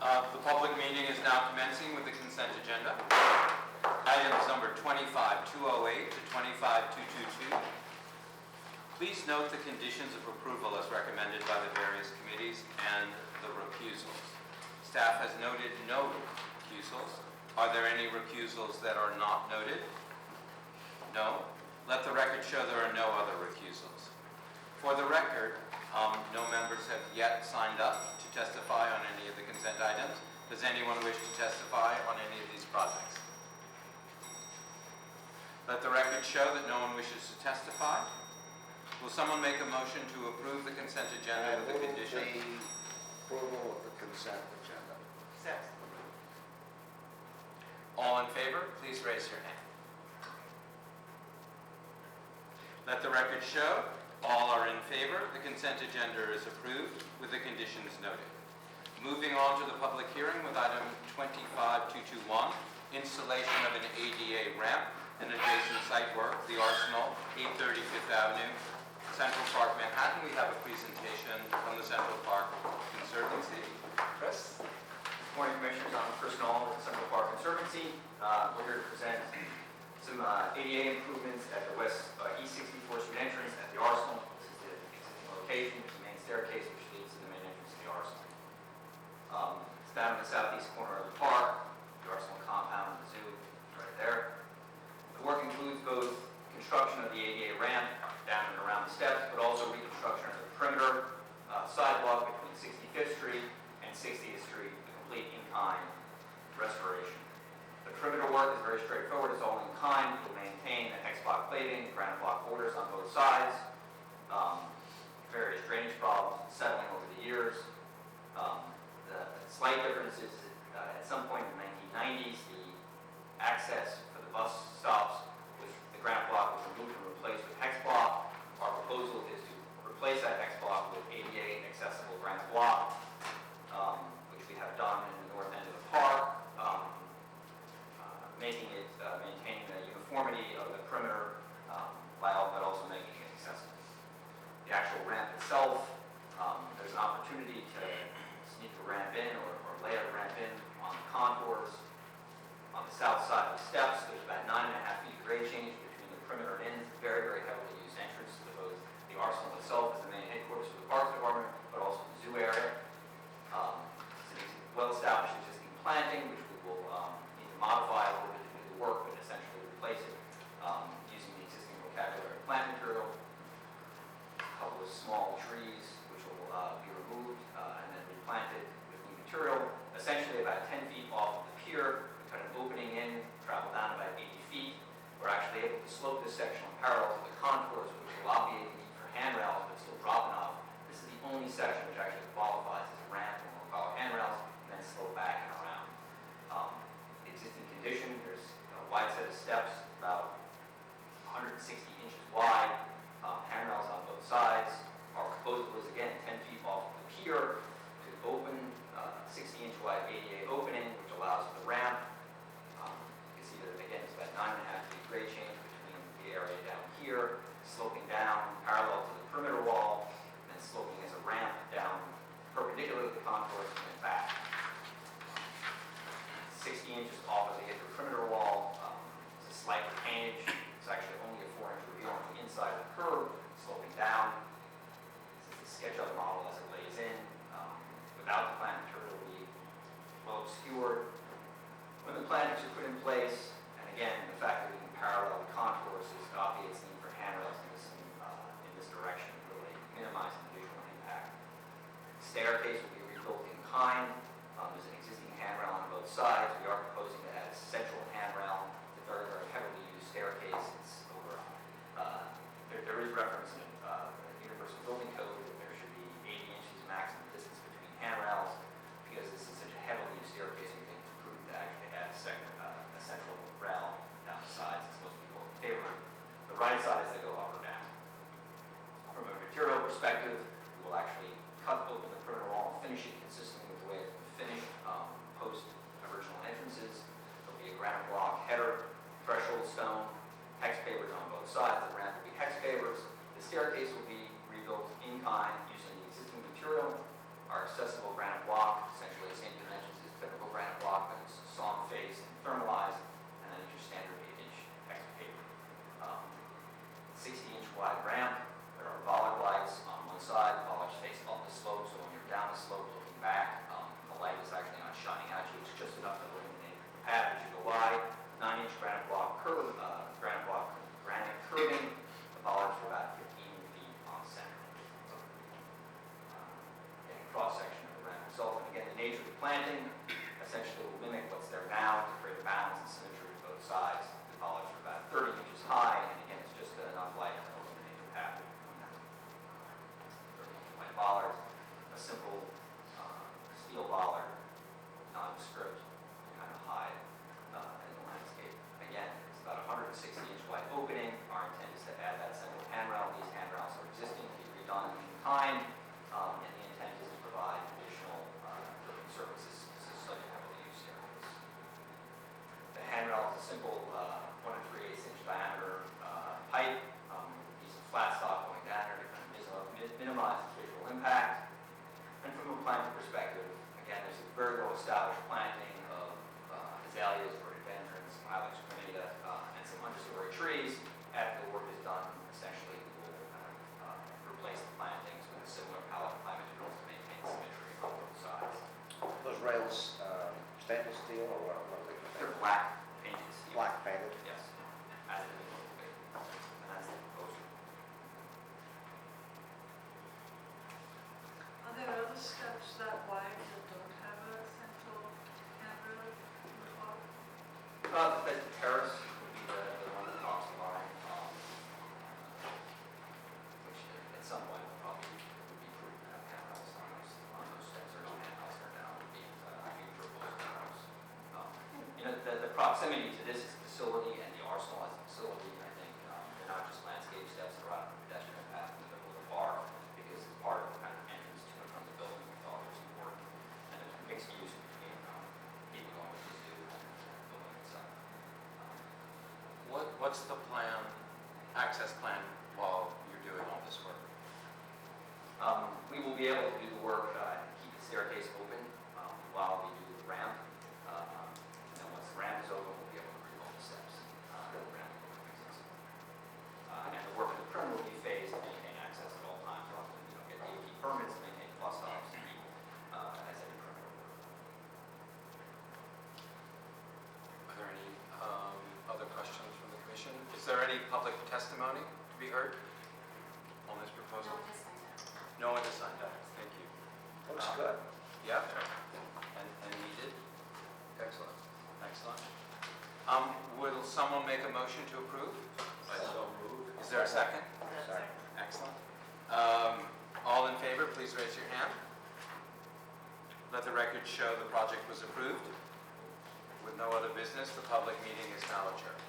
The public meeting is now commencing with the consent agenda. Items number 25208 to 25222. Please note the conditions of approval as recommended by the various committees and the recusals. Staff has noted no recusals. Are there any recusals that are not noted? No. Let the record show there are no other recusals. For the record, no members have yet signed up to testify on any of the consent items. Does anyone wish to testify on any of these projects? Let the record show that no one wishes to testify. Will someone make a motion to approve the consent agenda with the condition? Approval of the consent agenda. Second. All in favor, please raise your hand. Let the record show all are in favor. The consent agenda is approved with the conditions noted. Moving on to the public hearing with item 25221, installation of an ADA ramp and adjacent site work, the Arsenal, 830 Fifth Avenue, Central Park, Manhattan. We have a presentation from the Central Park Conservancy. Chris? Good morning, Commissioners. I'm Chris Nolan with the Central Park Conservancy. We're here to present some ADA improvements at the East 64th Street entrance at the Arsenal. This is the existing location, the main staircase which leads to the main entrance of the Arsenal. It's down in the southeast corner of the park, the Arsenal compound, the zoo, right there. The work includes both construction of the ADA ramp down and around the steps, but also reconstruction of the perimeter sidewalk between 65th Street and 60th Street, a complete in-kind restoration. The perimeter work is very straightforward. It's all in kind. We'll maintain the hex block plating, granite block borders on both sides, various drainage problems settling over the years. The slight difference is at some point in the 1990s, the access for the bus stops with the granite block was removed and replaced with hex block. Our proposal is to replace that hex block with ADA accessible granite block, which we have done in the north end of the park. Maintaining the uniformity of the perimeter but also making it accessible. The actual ramp itself, there's an opportunity to sneak a ramp in or lay a ramp in on the contours. On the south side of the steps, there's about 9.5 feet grade change between the perimeter and in. Very, very heavily used entrance to both the Arsenal itself as the main headquarters for the Parks Department, but also the zoo area. It's an well-established existing planting, which we will need to modify a little bit to do the work, but essentially replace it using the existing vocabulary plant material. A couple of small trees, which will be removed and then replanted with new material. Essentially about 10 feet off of the pier, we cut an opening in, travel down about 80 feet. We're actually able to slope this section parallel to the contours, which will obviate the need for handrails, but still dropping off. This is the only section which actually qualifies as a ramp, and we'll follow handrails, and then slope back and around. The existing condition, there's a wide set of steps, about 160 inches wide, handrails on both sides. Our proposal is, again, 10 feet off of the pier to open 60-inch wide ADA opening, planting essentially will mimic what's there now to create a balance and symmetry to both sides. The bollards are about 30 inches high, and again, it's just enough light to illuminate the path. 30-inch light bollards, a simple steel bollard, nondescript, kind of hide in the landscape. Again, it's about a 160-inch wide opening. Our intent is to add that central handrail. These handrails are existing, to be redone in kind, and the intent is to provide additional services such as heavily used areas. The handrail is a simple 1 3/8-inch diameter pipe, piece of flat stock going down there to kind of minimize visual impact. And from a planting perspective, again, there's a very well established planting of azaleas, rhododendrons, ilex cremata, and some understory trees. After the work is done, essentially we will replace the plantings with a similar palette of plant materials to maintain symmetry on both sides. Those rails, stainless steel or what are they? They're black painted steel. Black painted? Yes. As in the mold. And that's the proposal. Are there other steps that wide that don't have a central handrail in the bottom? The terrace would be the one that tops the line, which at some point probably would be prudent to have handrails on those steps or handrails there now would be future terrace. The proximity to this facility and the arsenal as a facility, I think, they're not just landscape steps, they're out of the pedestrian path in the middle of the bar, because it's part of the kind of entrance to and from the building we thought was important. And there's mixed use between people going to the zoo and the building itself. What's the plan, access plan, while you're doing all this work? We will be able to do the work, keep the staircase open while we do the ramp. And then once the ramp is open, we'll be able to remove the steps. The ramp will be accessible. And the work in the perimeter will be phased to maintain access at all times. We'll have to get DOT permits, maintain bus stops, and keep as any perimeter work. Are there any other questions from the commission? Is there any public testimony to be heard on this proposal? No one has signed up. Thank you. Looks good. Yeah, and needed. Excellent, excellent. Will someone make a motion to approve? So moved. Is there a second? Second. Excellent. All in favor, please raise your hand. Let the record show the project was approved. With no other business, the public meeting is now adjourned.